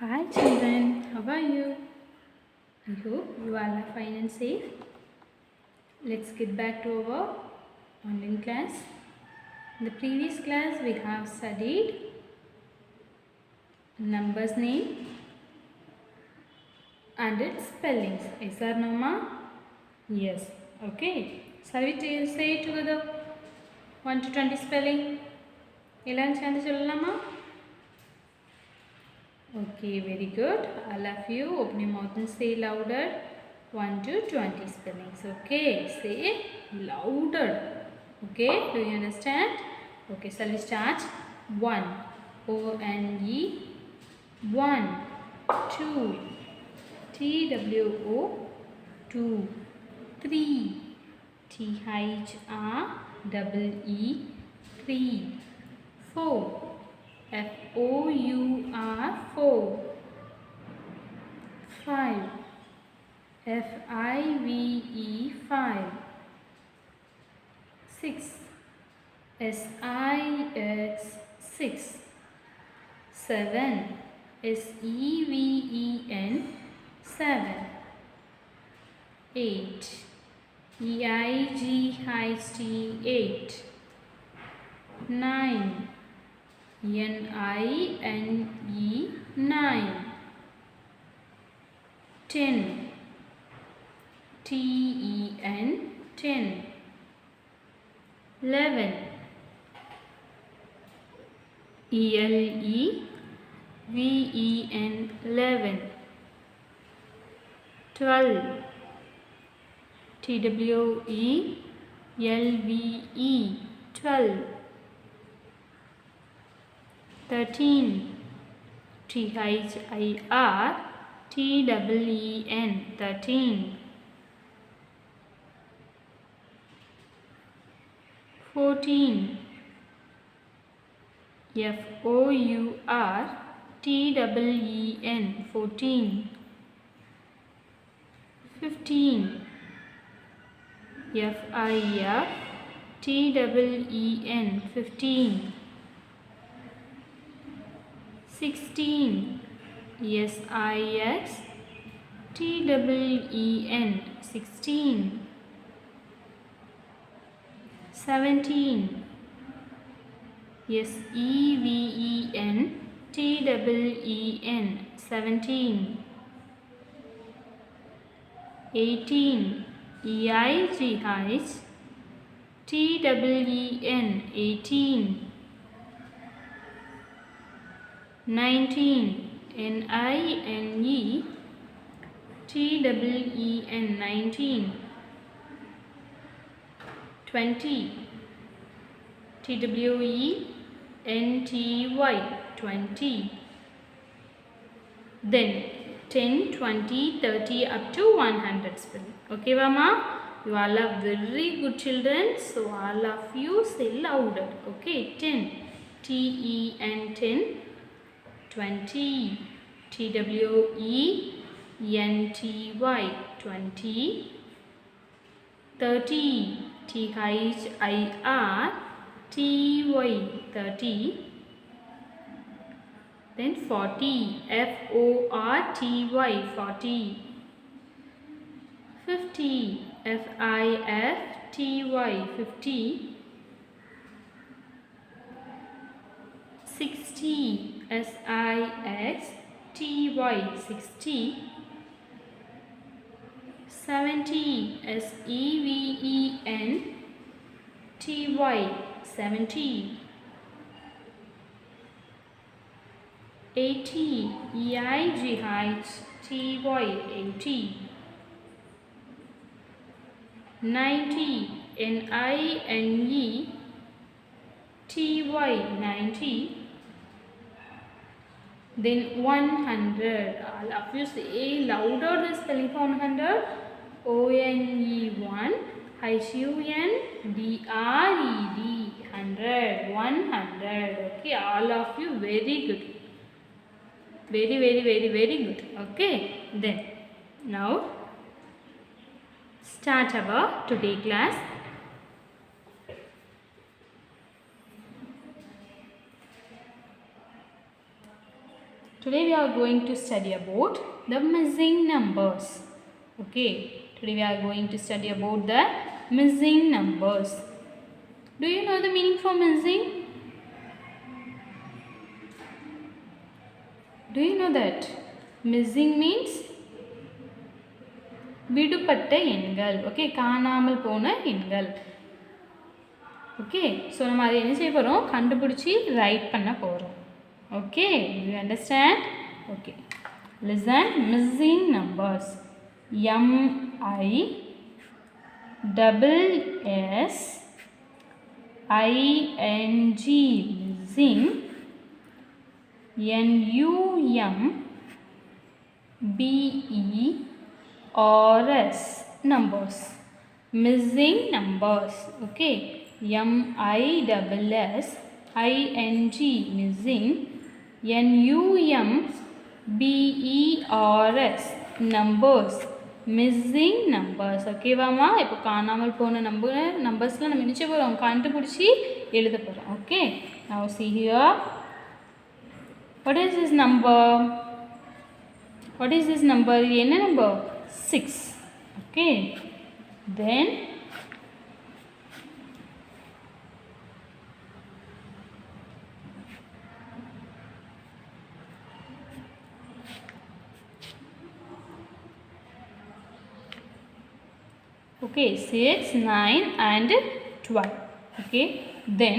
Hi children, how are you? I hope you all are fine and safe. Let's get back to our online class. In the previous class we have studied numbers name and its spellings. Yes or no ma? Yes. Okay. Shall we say it together? 1 to 20 spelling. Elan சேர்ந்து சொல்லலாமா? Okay, very good. All of you open your mouth and say louder. 1 to 20 spellings. Okay, say louder. Okay, do you understand? Okay, shall we start? 1. O-N-E. 1. 2. T-W-O. 2. 3. T-H-R-E-E. 3. 4. F-O-U-R. 4. 5. F-I-V-E. 5. 6. S-I-X. 6. 7. S-E-V-E-N. 7. 8. E-I-G-H-T. 8. 9. N-I-N-E. 9. 10. T-E-N. 10. 11. E-L-E-V-E-N. 11. 12. T-W-E-L-V-E. 12. 13. T-H-I-R-T-E-E-N. 13. 14. F-O-U-R-T-E-E-N. 14. 15. F-I-F-T-E-E-N. 15. 16. S-I-X-T-E-E-N. 16. 17. S-E-V-E-N-T-E-E-N. 17. 18. E-I-G-H-T-E-E-N. 18. 19. N-I-N-E-T-E-E-N. 19. 20. T-W-E-N-T-Y. 20. Then 10, 20, 30 up to 100 spelling. Okay, Mama? You all are very good children. So all of you say louder. Okay, 10. T-E-N 10. 20. T-W-E-N-T-Y. 20. 30. T-H-I-R-T-Y. 30. Then 40. F-O-R-T-Y. 40. 50. F-I-F-T-Y. 50. 60. S-I-X-T-Y. 60. 70. S-E-V-E-N-T-Y. 70. 80. E-I-G-H-T-Y. 80. 90. N-I-N-E-T-Y. 90. Then 100. All of you say louder the spelling for 100. O-N-E-1 H-U-N-D-R-E-D. 100. 100. Okay, all of you very good. Very, very, very, very good. Okay, then now start our today class. Today we are going to study about the missing numbers. Okay, today we are going to study about the missing numbers. Do you know the meaning for missing? Do you know that? Missing means விடுபட்ட எண்கள். Okay, காணாமல் போன எண்கள். Okay, so நம்ம அதை என்ன செய்ய போறோம்? கண்டுபிடிச்சி ரைட் பண்ண போறோம். Okay, do you understand? Okay, listen. Missing numbers. MISSING missing. NUMBERS numbers. Missing numbers. Okay, MISSING missing. NUMBERS numbers. Missing numbers. Okay வாமா, இப்போ காணாமல் போன நம்பர்ஸ்ல நம்ம என்ன செய்ய போறோம்? கண்டுபிடிச்சி எழுத போறோம். Okay, now see here. What is this number? What is this number? இது என்ன number? 6. Okay, then okay, 6, 9 and 12. Okay, then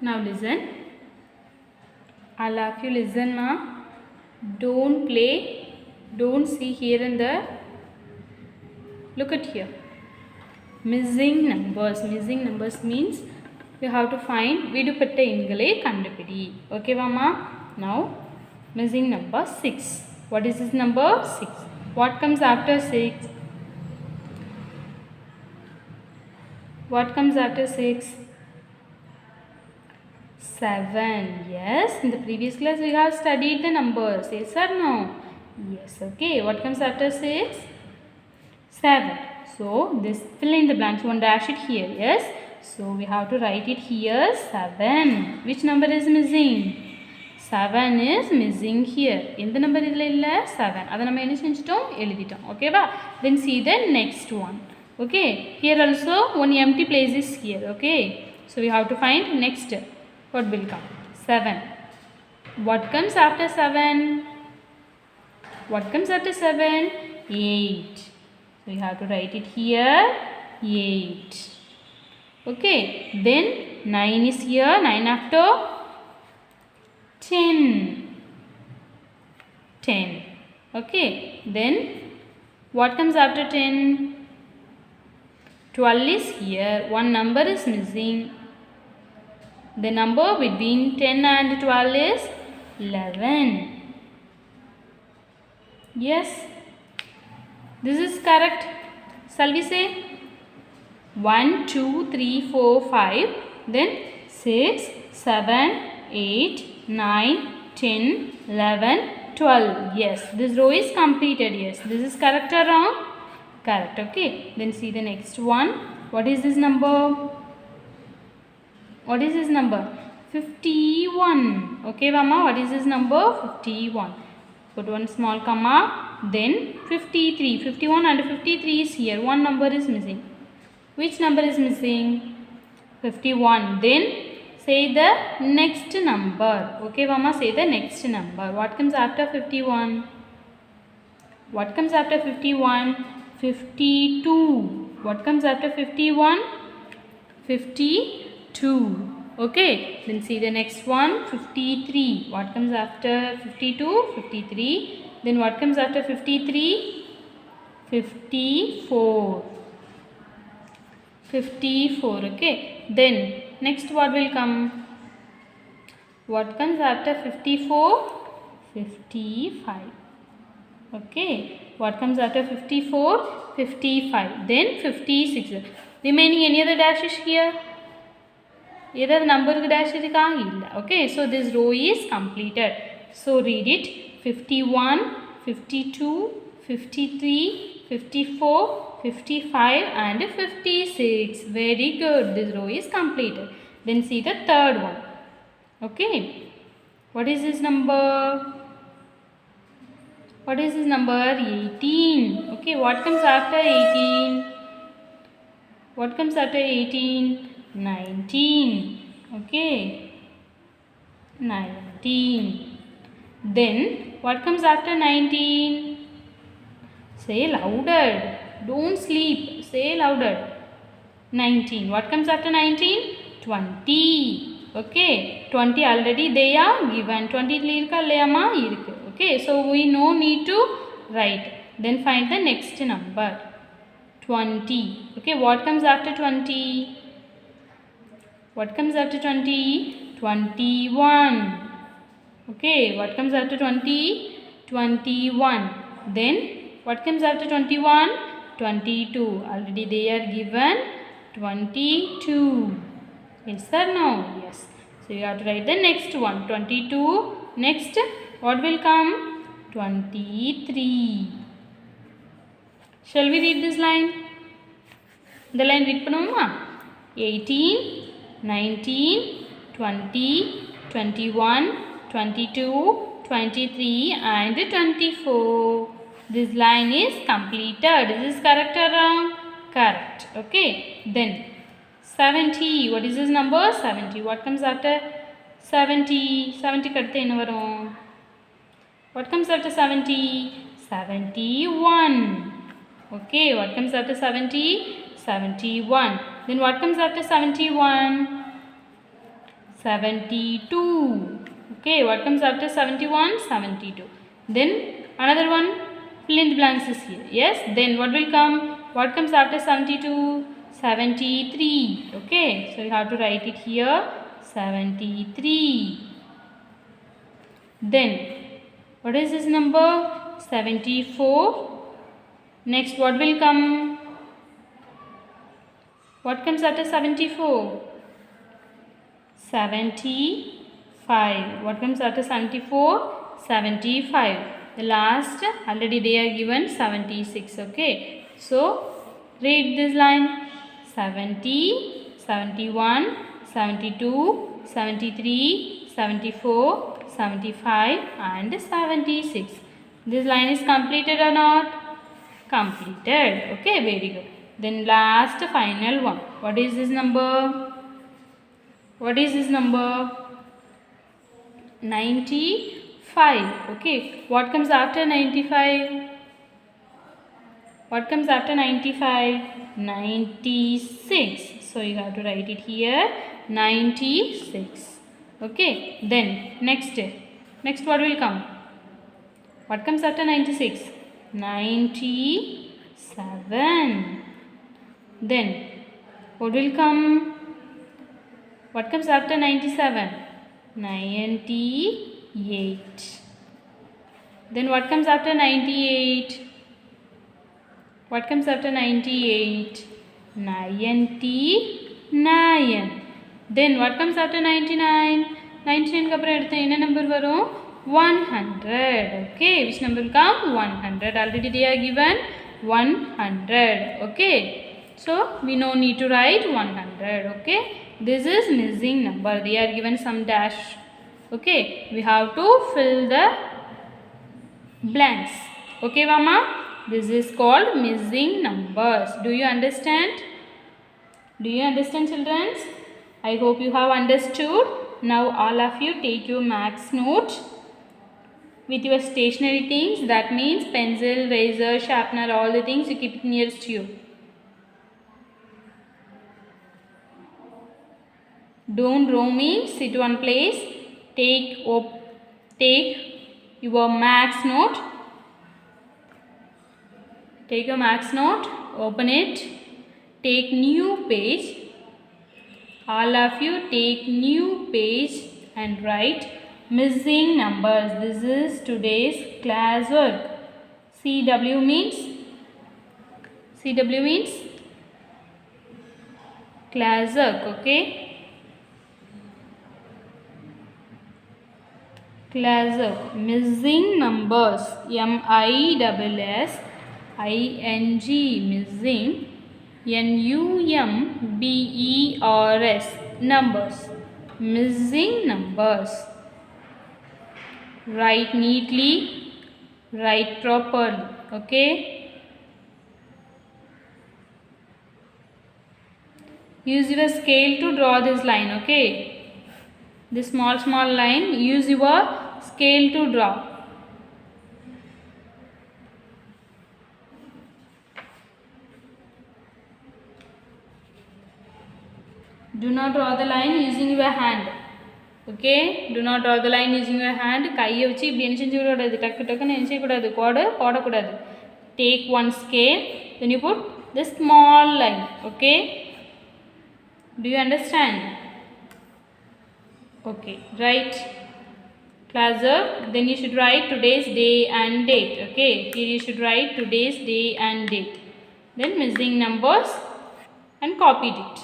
now listen. I'll have you listen now. Don't play. Don't see here and there. Look at here. Missing numbers. Missing numbers means you have to find விடுபட்ட எண்களை கண்டுபிடி. Okay வாமா? Now missing number 6. What is this number? 6. What comes after 6? What comes after 6? 7. Yes, in the previous class we have studied the numbers. Yes or no? Yes. Okay, what comes after 6? 7. So this fill in the blanks. You want to dash it here. Yes, so we have to write it here. 7. Which number is missing? 7 is missing here. In the number illa 7. Adha nama enna senjitom eludhitom. Okay va? Then see the next one. Okay, here also one empty place is here. Okay, so we have to find next. What will come? 7. What comes after 7? What comes after 7? 8. So you have to write it here. 8. Okay, then 9 is here. 9 after 10. 10. Okay, then what comes after 10? 12 is here. One number is missing. The number between 10 and 12 is 11. Yes, this is correct. Shall we say 1, 2, 3, 4, 5, then 6, 7, 8, 9, 10, 11, 12. Yes, this row is completed. Yes, this is correct or wrong? Correct. Okay, then see the next one. What is this number? What is this number? 51. Okay mama, what is this number? 51. Put one small comma, then 53. 51 and 53 is here. One number is missing. Which number is missing? 51. Then say the next number. Okay mama, say the next number. What comes after 51? What comes after 51? 52. What comes after 51? 52. Okay, then see the next one, 53. What comes after 52? 53. Then what comes after 53? 54. 54. Okay, then next what will come? What comes after 54? 55. Okay, what comes after 54? 55. Then 56. Remaining any other dashes here? Either number dash irukka illa. Okay, so this row is completed. So read it: 51, 52, 53, 54, 55 and 56. Very good, this row is completed. Then see the third one. Okay, what is this number? What is this number? 18. Okay, what comes after 18? What comes after 18? 19. Okay, 19. Then what comes after 19? Say louder, don't sleep, say louder. 19. What comes after 19? 20. Okay, 20 already they are given. 20 irukka illayama irukku. Okay, so we no need to write. Then find the next number. 20. Okay, what comes after 20? What comes after 20? 21. Okay, what comes after 20? 21. Then what comes after 21? 22. Already they are given 22. Yes or no? Yes. So you have to write the next one, 22. Next, what will come? 23. Shall we read this line? The line read pannuva. 18, 19, 20, 21, 22, 23 and 24. This line is completed. Is this correct or wrong? Correct. Okay. Then 70. What is this number? 70. What comes after 70? 70 kadutha enna varum? What comes after 70? 71. Okay, what comes after 70? 71. Then what comes after 71? 72. Okay, what comes after 71? 72. Then another one, fill in the blanks is here. Yes, then what will come? What comes after 72? 73. Okay, so you have to write it here, 73. Then what is this number? 74. Next, what will come? What comes after 74? 75. What comes after 74? 75. The last, already they are given 76. Okay, so read this line: 70, 71, 72, 73, 74, 75 and 76. This line is completed or not? Completed. Okay, very good. Then last final one. What is this number? What is this number? 95. Okay, what comes after 95? What comes after 95? 96. So you have to write it here, 96. Okay, then next what will come? What comes after 96? 97. Then what will come? What comes after 97? 98. Then what comes after 98? What comes after 98? 99. Then what comes after 99? 99 ka appuram edutha enna number varum? 100. Okay, which number will come? 100. Already they are given 100. Okay, so we no need to write 100. Okay, this is missing number. They are given some dash. Okay, we have to fill the blanks. Okay mama, this is called missing numbers. Do you understand? Do you understand, children? I hope you have understood. Now all of you take your max note with your stationery things. That means pencil, razor, sharpener, all the things you keep it nearest you. Don't roaming, sit one place. Take your max note. Take your max note, open it. Take new page. All of you take new page and write missing numbers. This is today's class work. CW means class work, okay? Class work. Missing numbers. MISSING missing. NUMBERS numbers. Missing numbers. Write neatly, write properly, okay? Use your scale to draw this line, okay? This small line, use your scale to draw. Do not draw the line using your hand. Okay, do not draw the line using your hand. கையை வச்சு இப்படி என்ன செஞ்சு விடக்கூடாது, டக்கு டக்குன்னு என்ன செய்யக்கூடாது, கோடு போடக்கூடாது. Take one scale, then you put the small line. Okay, do you understand? Okay, write class work. Then you should write today's day and date. Okay, here you should write today's day and date. Then missing numbers and copied it.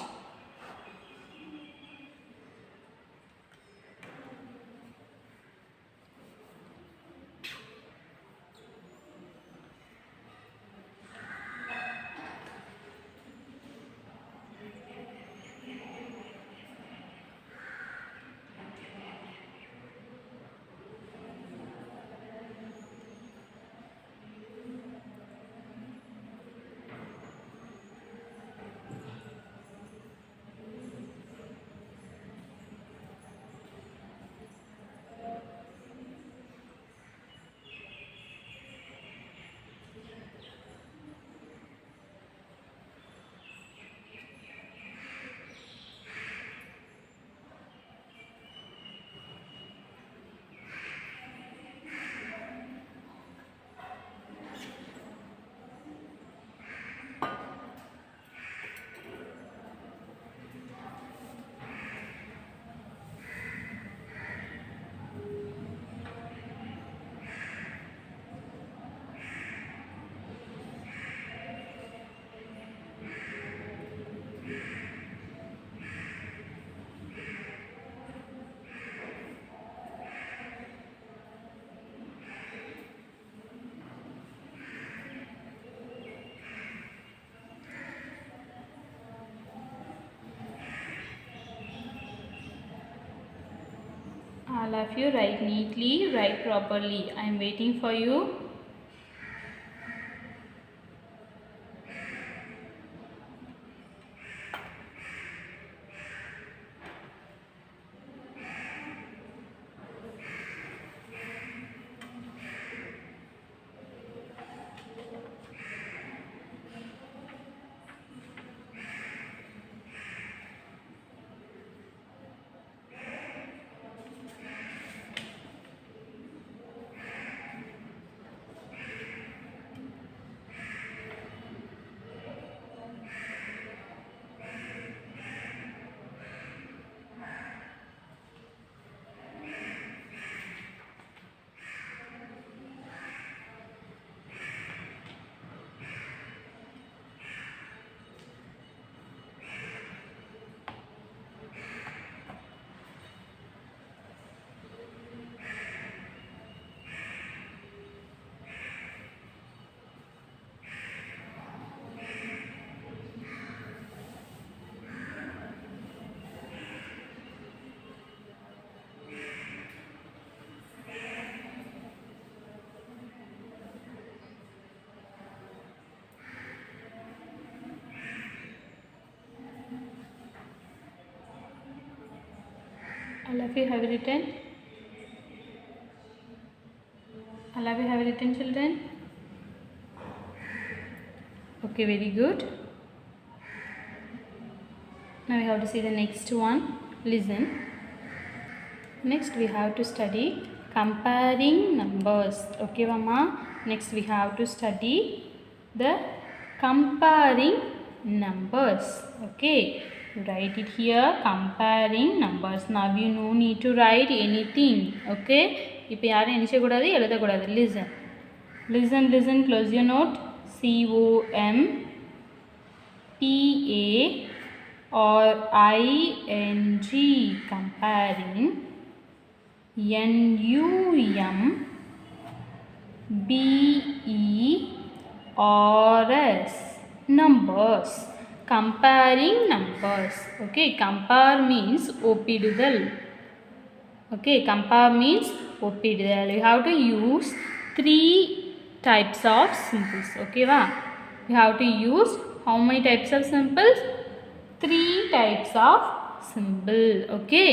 All of you write neatly, write properly. I am waiting for you. All of you have written? All of you have written, children? Okay, very good. Now we have to see the next one. Listen. Next we have to study comparing numbers. Okay, Mama. Next we have to study the comparing numbers. Okay, write it here, comparing numbers. Now you no need to write anything. Okay, இப்போ யாரும் என்ன செய்யக்கூடாது, எழுதக்கூடாது. Listen, listen, listen. Close your note. COMPARING, comparing. NUMBERS, numbers. Comparing numbers. Okay, compare means ஒப்பிடுதல். Okay, compare means ஒப்பிடுதல். You have to use 3 types of symbols. Okay, va? You have to use how many types of symbols? 3 types of symbol. Okay.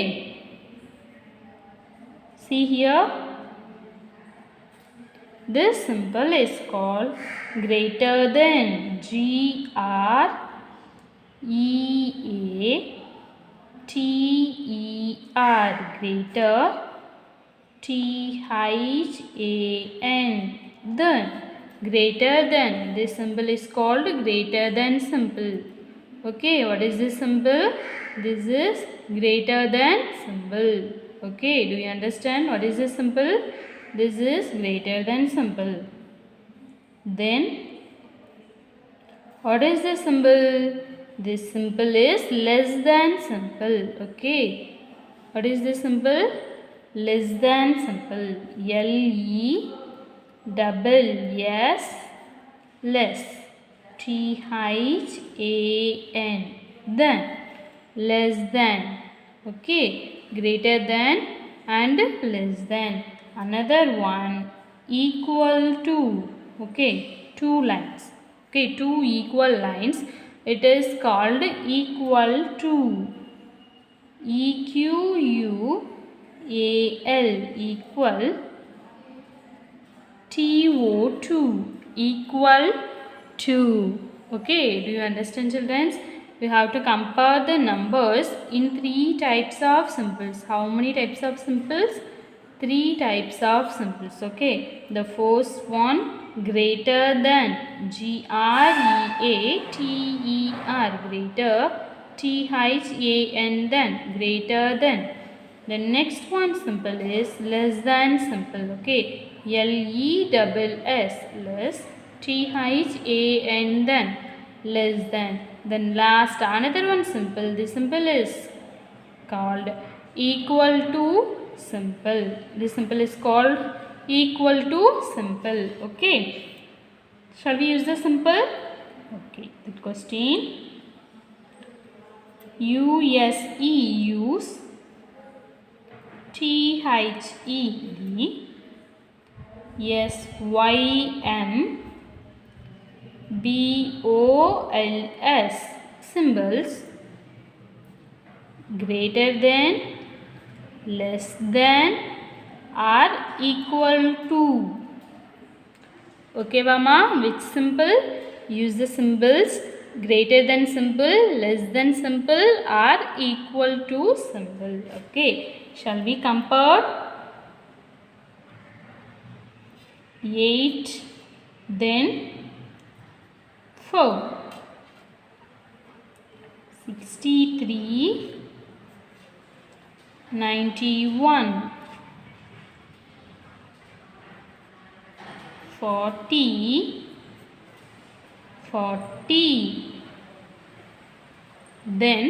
See here. This symbol is called greater than. GREATER, greater. THAN, than, greater than. This symbol is called greater than symbol. Okay, what is this symbol? This is greater than symbol. Okay, do you understand what is this symbol? This is greater than symbol. Then what is this symbol? This symbol is less than symbol. Okay, what is this symbol? Less than symbol. LESS, less. THAN, than, less than. Okay, greater than and less than. Another one, equal to. Okay, 2 lines. Okay, 2 equal lines. It is called equal to. EQUAL, equal. TO2, equal to. Okay, do you understand, children? We have to compare the numbers in 3 types of symbols. How many types of symbols? 3 types of symbols. Okay, the first one, greater than. GREATER, greater. THAN, than, greater than. The next one symbol is less than symbol. Okay, LESS, less. THAN, than, less than. Then last, another one symbol. This symbol is called equal to symbol. This symbol is called equal to symbol. Okay, shall we use the symbol? Okay, the question. USE, use. THED, SYM, BOLS, symbols. Greater than, less than, or equal to. Okay, Mama, which symbol? Use the symbols greater than symbol, less than symbol, or equal to symbol. Okay, shall we compare? 8, then 4. 63, 91, 40, 40, then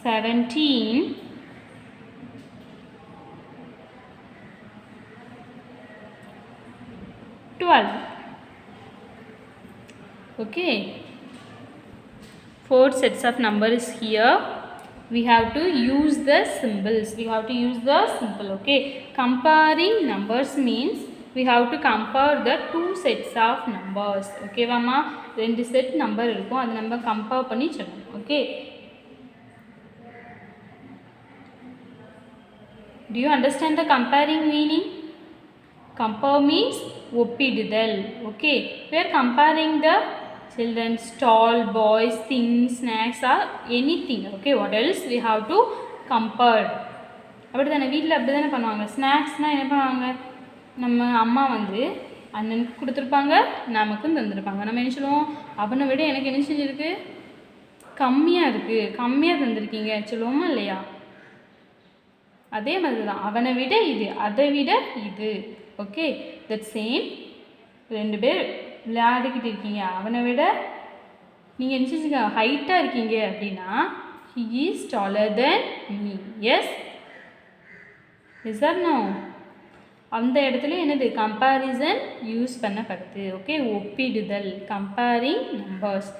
17, 12. Okay, 4 sets of numbers here. We have to use the symbols. We have to use the symbol. Okay, comparing numbers means we have to compare the two sets of numbers. Okay வாமா, ரெண்டு set number இருக்கும், அது நம்ம compare பண்ணி சொல்லணும். Okay, do you understand the comparing meaning? Compare means ஒப்பிடுதல். Okay, we are comparing the children's doll, boys, things, snacks or anything. Okay, what else we have to compare? அப்படி தானே வீட்டில் அப்படி தானே பண்ணுவாங்க. ஸ்நாக்ஸ்னால் என்ன பண்ணுவாங்க, நம்ம அம்மா வந்து அண்ணனுக்கு கொடுத்துருப்பாங்க, நமக்கும் தந்துருப்பாங்க. நம்ம என்ன சொல்லுவோம், அவனை விட எனக்கு என்ன செஞ்சுருக்கு, கம்மியாக இருக்குது, கம்மியாக தந்திருக்கீங்க சொல்லுவோமா இல்லையா? அதே மாதிரி தான், அவனை விட இது, அதை விட இது. Okay, that same. ரெண்டு பேர் விளையாடிக்கிட்டு இருக்கீங்க, அவனை விட நீங்கள் என்ன செஞ்சுக்க ஹைட்டாக இருக்கீங்க அப்படின்னா he is taller than me. Yes, is are no? அந்த இடத்துல என்னது, கம்பேரிசன் யூஸ் பண்ணப்படுது. ஓகே, ஒப்பிடுதல், comparing numbers.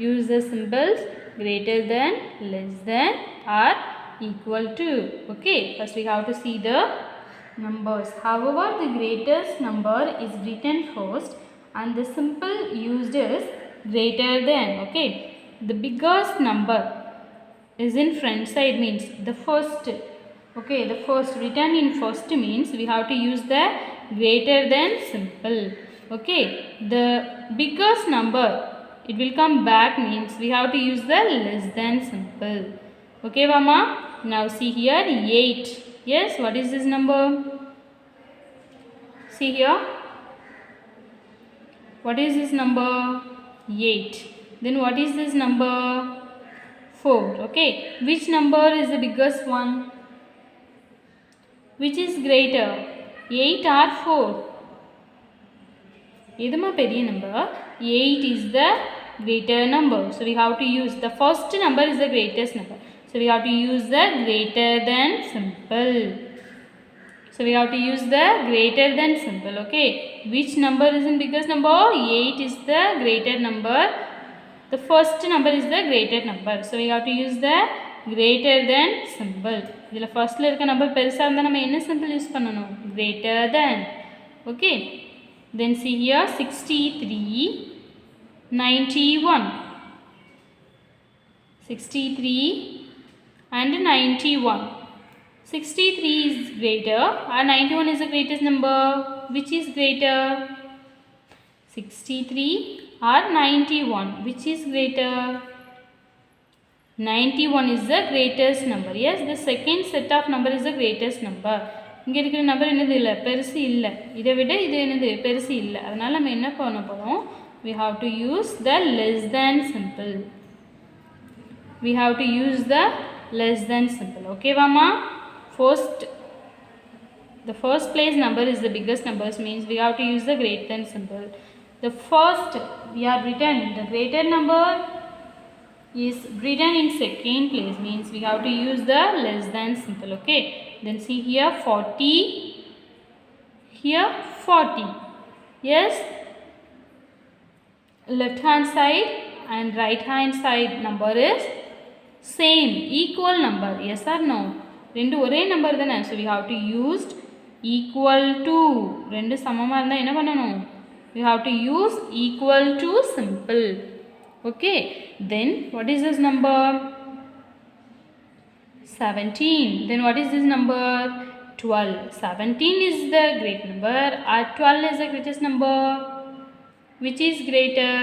Use the symbols greater than, less than or equal to. Okay, first we have to see the numbers. However, the greatest number is written first and the symbol used is greater than. Okay, the biggest number is in front side, means the first. Okay, the first written in first means we have to use the greater than symbol. Okay, the biggest number it will come back means we have to use the less than symbol. Okay mama, now see here 8. Yes, what is this number? See here, what is this number? 8. Then what is this number? 4. Okay, which number is the biggest one? Which is greater, 8 or 4? எதுமா பெரிய number? 8 is the greater number. So we have to use the first number is the greatest number. So we have to use the greater than symbol. So we have to use the greater than symbol. Okay, which number is in biggest number? 8 is the greater number. The first number is the greater number. So we have to use the greater than symbol. இதில் ஃபர்ஸ்ட்டில் இருக்க number பெருசாக இருந்தால் நம்ம என்ன simple use பண்ணணும்? greater than. Okay, then see here 63, 91. 63 and 91. 63 is greater and 91 is the greatest number. Which is greater? 63 or 91? Which is greater? 91 is the greatest number. Yes, the second set of number is the greatest number. இங்கே இருக்கிற number என்னது இல்லை, பெருசு இல்லை, இதை விட இது என்னது பெருசு இல்லை. அதனால் நம்ம என்ன பண்ண போகிறோம், we have to use the less than symbol. We have to use the less than symbol. Okay வாமா, first the first place number is the biggest numbers means we have to use the greater than symbol. The first we have written the greater number is written in second place means we have to use the less than symbol. Okay, then see here 40, here 40. Yes, left hand side and right hand side number is same, equal number. Yes or no? ரெண்டு ஒரே number தானே. So we have to use equal to. ரெண்டு சமமாக இருந்தால் என்ன பண்ணணும்? We have to use equal to symbol. Okay, then what is this number? 17. Then what is this number? 12. 17 is the great number or 12 is the greatest number? Which is greater?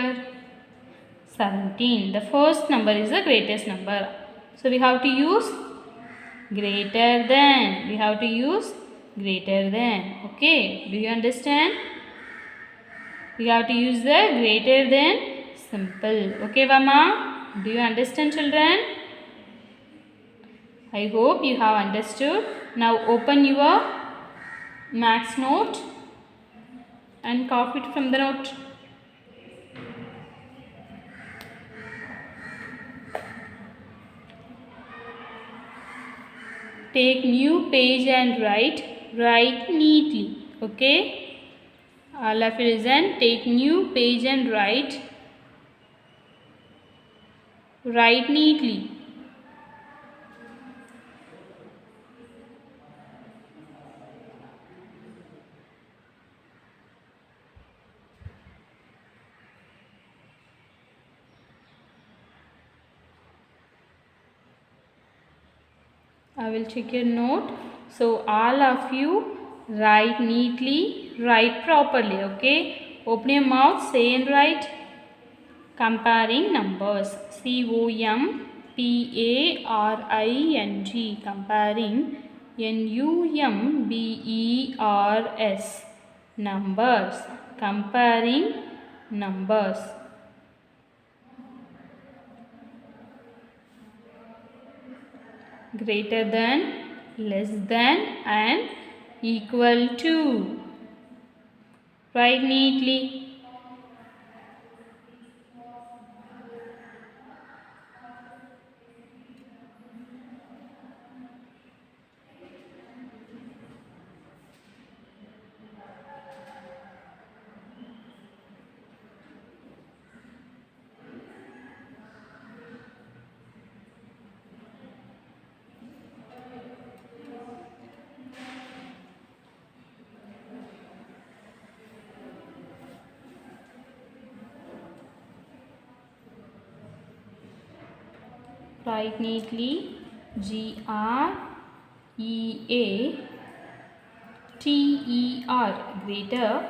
17. The first number is the greatest number. So we have to use greater than. We have to use greater than. Okay, do you understand? We have to use the greater than symbol. Okay Vama, do you understand children? I hope you have understood. Now open your maths note and copy it from the note. Take new page and write neatly. Okay, all of you listen. Take new page and write neatly. I will check your note. So all of you write neatly, write properly. Okay. Open your mouth, say and write. Comparing numbers. COMPARING. Comparing. NUMBERS. Numbers. Comparing numbers. Greater than, less than and equal to. Write neatly. Write neatly. GREATER. Greater.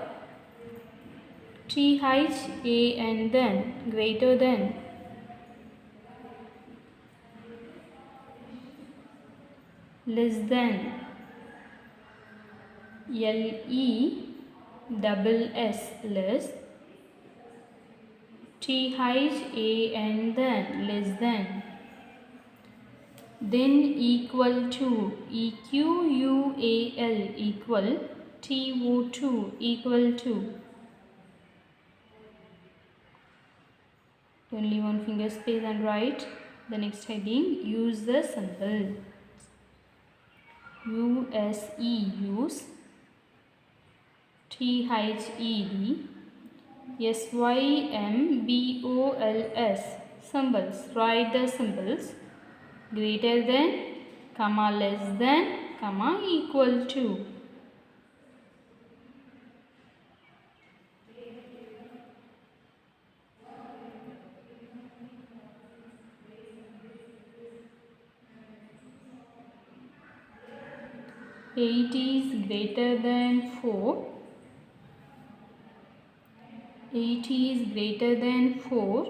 THAN. Greater than. Less than. LESS. Less. THAN. Less than. Then equal to. EQUAL. Equal. TO2. Equal to. Only one finger space and write the next heading. Use the symbol. USE. Use. THED. SYMBOLS. Symbols. Write the symbols. Greater than, comma, less than, comma, equal to. Eight is greater than 4. 8 is greater than 4.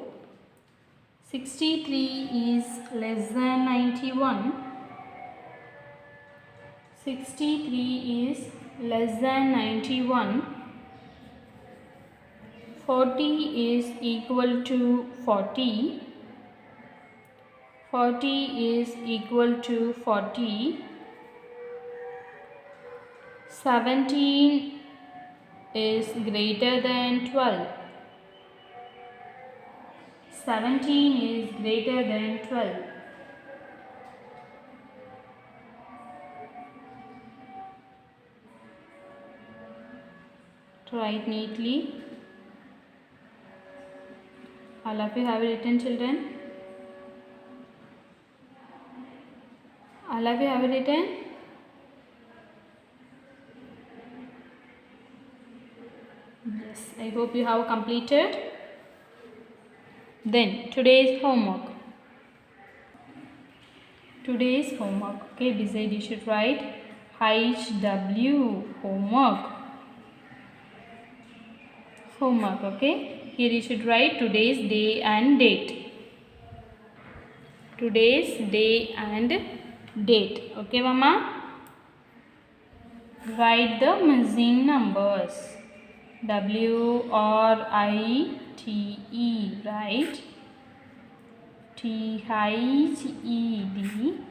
63 is less than 91. 63 is less than 91. 40 is equal to 40. 40 is equal to 40. 17 is greater than 12. 17 is greater than 12. Write neatly. All of you have written, children? All of you have written? Yes, I hope you have completed. Then today's homework. Today's homework. Okay, beside you should write HW. Homework. Homework. Okay. Here you should write today's day and date. Today's day and date. Okay, Mama? Write the missing numbers. WRITE. Right? THED. MISSING.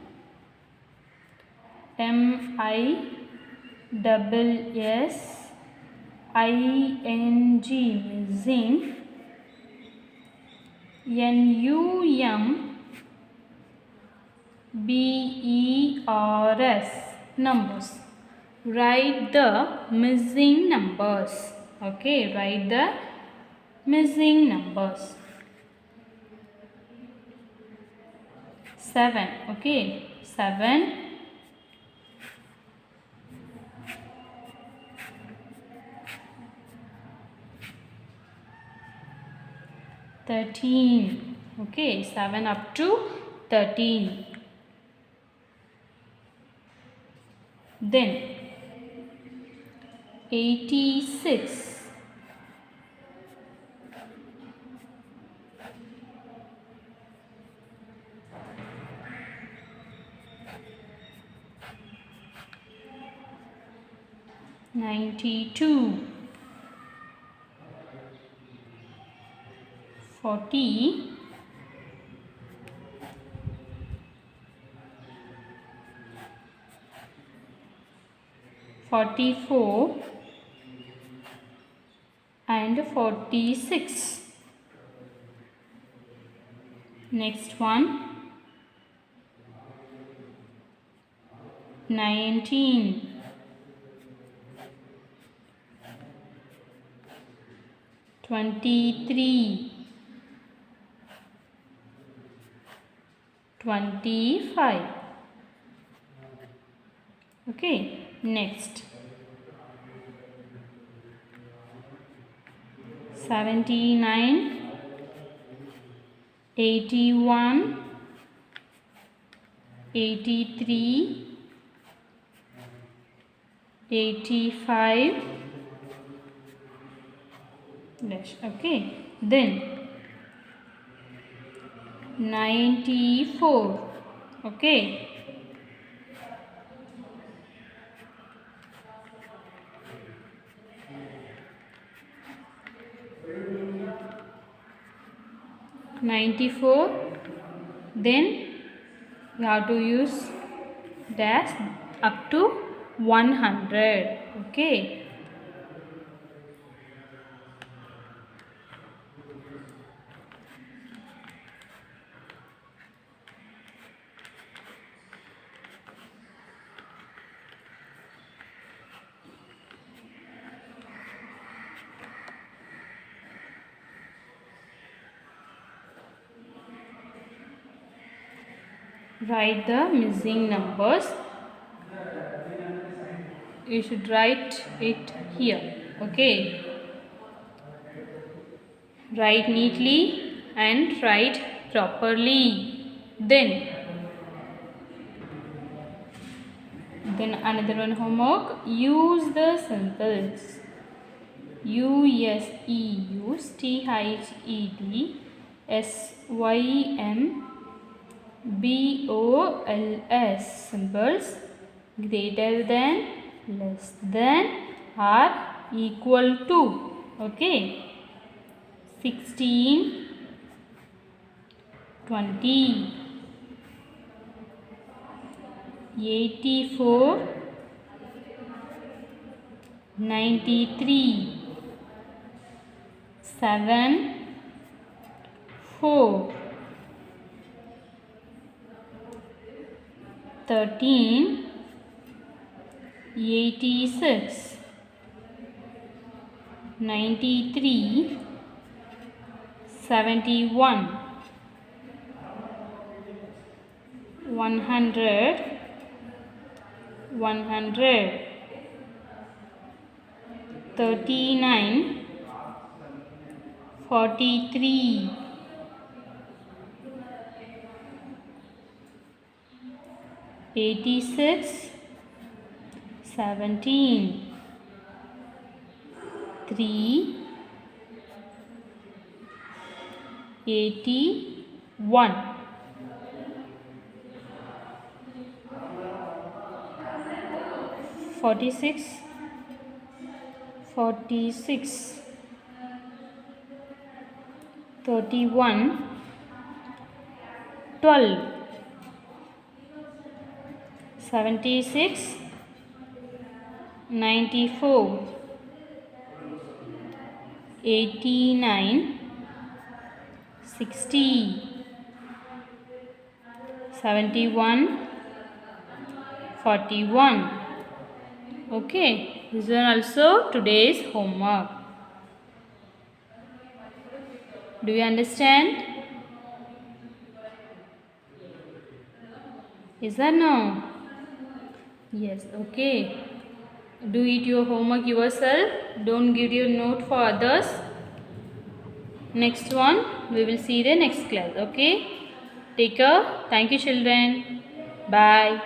Missing. NUMBERS. Numbers. Write the missing numbers. Okay, write the missing numbers. 7. Okay, 7. 13. Okay, 7 up to 13. Then 86. 92. 40. 44 and 46. Next one 19. 23. 25. Okay, next 79. 81. 83. 85. Dash. Okay, then 94. Okay, then you have to use dash up to 100. Okay, write the missing numbers. You should write it here. Okay, write neatly and write properly. Then another one homework, use the symbols USEUS THED SYM BOLS symbols greater than, less than, or equal to. Okay, 16, 20, 84, 93, 7, 4, 13, 86, 93, 71, 100, 39, 43, 86, 17, 3, 81. Forty-six, 31, 12, 76, 94, 89, 60, 71, 41. Okay, these are also today's homework. Do you understand? Is that no? Yes, okay. Do it your homework yourself. Don't give your note for others. Next one, we will see the next class. Okay. Take care. Thank you, children. Bye.